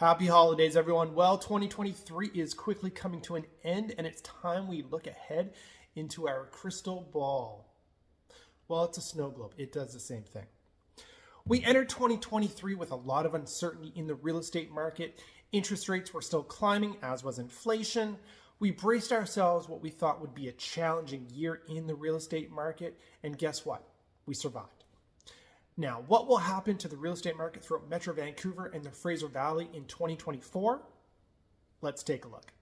Happy holidays, everyone. Well, 2023 is quickly coming to an end, and it's time we look ahead into our crystal ball. Well, it's a snow globe. It does the same thing. We entered 2023 with a lot of uncertainty in the real estate market. Interest rates were still climbing, as was inflation. We braced ourselves what we thought would be a challenging year in the real estate market, and guess what? We survived. Now, what will happen to the real estate market throughout Metro Vancouver and the Fraser Valley in 2024? Let's take a look.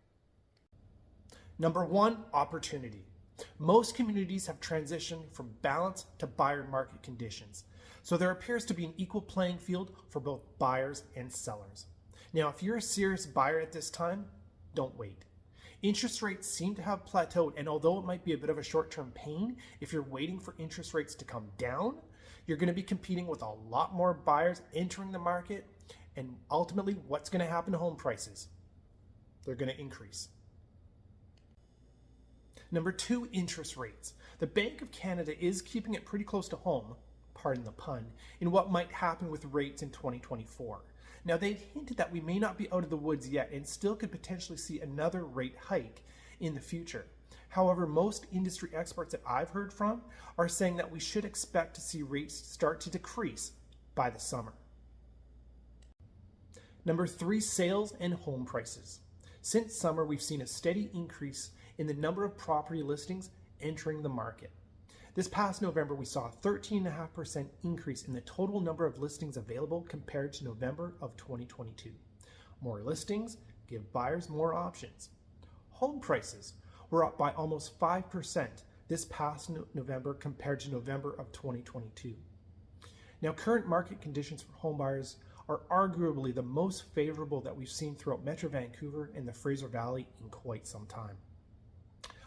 Number one, opportunity. Most communities have transitioned from balance to buyer market conditions. So there appears to be an equal playing field for both buyers and sellers. Now, if you're a serious buyer at this time, don't wait. Interest rates seem to have plateaued, and although it might be a bit of a short-term pain, if you're waiting for interest rates to come down, you're going to be competing with a lot more buyers entering the market, and ultimately, what's going to happen to home prices? They're going to increase. Number two, interest rates. The Bank of Canada is keeping it pretty close to home, pardon the pun, in what might happen with rates in 2024. Now, they've hinted that we may not be out of the woods yet and still could potentially see another rate hike in the future. However, most industry experts that I've heard from are saying that we should expect to see rates start to decrease by the summer. Number three, sales and home prices. Since summer, we've seen a steady increase in the number of property listings entering the market. This past November, we saw a 13.5% increase in the total number of listings available compared to November of 2022. More listings give buyers more options. Home prices were up by almost 5% this past November compared to November of 2022. Now, current market conditions for home buyers are arguably the most favorable that we've seen throughout Metro Vancouver and the Fraser Valley in quite some time.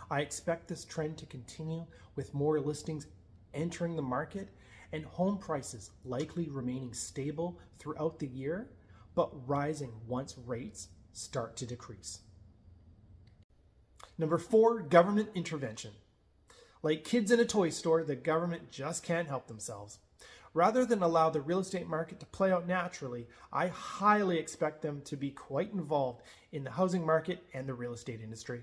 I expect this trend to continue with more listings entering the market and home prices likely remaining stable throughout the year, but rising once rates start to decrease. Number four, government intervention. Like kids in a toy store, the government just can't help themselves. Rather than allow the real estate market to play out naturally, I highly expect them to be quite involved in the housing market and the real estate industry.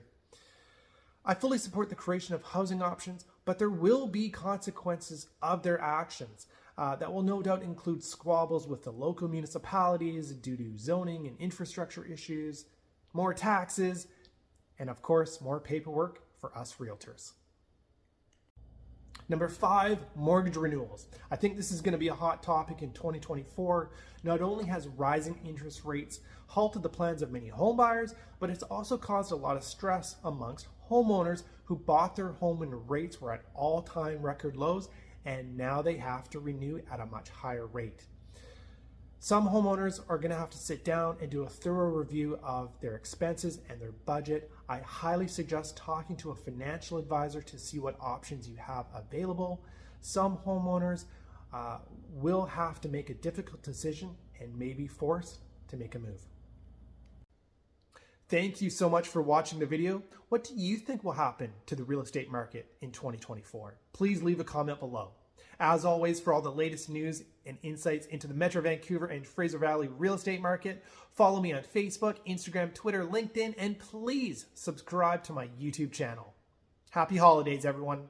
I fully support the creation of housing options, but there will be consequences of their actions that will no doubt include squabbles with the local municipalities due to zoning and infrastructure issues, more taxes, and of course, more paperwork for us realtors. Number five, mortgage renewals. I think this is going to be a hot topic in 2024. Not only has rising interest rates halted the plans of many homebuyers, but it's also caused a lot of stress amongst homeowners who bought their home when rates were at all-time record lows, and now they have to renew at a much higher rate. Some homeowners are going to have to sit down and do a thorough review of their expenses and their budget. I highly suggest talking to a financial advisor to see what options you have available. Some homeowners will have to make a difficult decision and may be forced to make a move. Thank you so much for watching the video. What do you think will happen to the real estate market in 2024? Please leave a comment below. As always, for all the latest news and insights into the Metro Vancouver and Fraser Valley real estate market, follow me on Facebook, Instagram, Twitter, LinkedIn, and please subscribe to my YouTube channel. Happy holidays, everyone.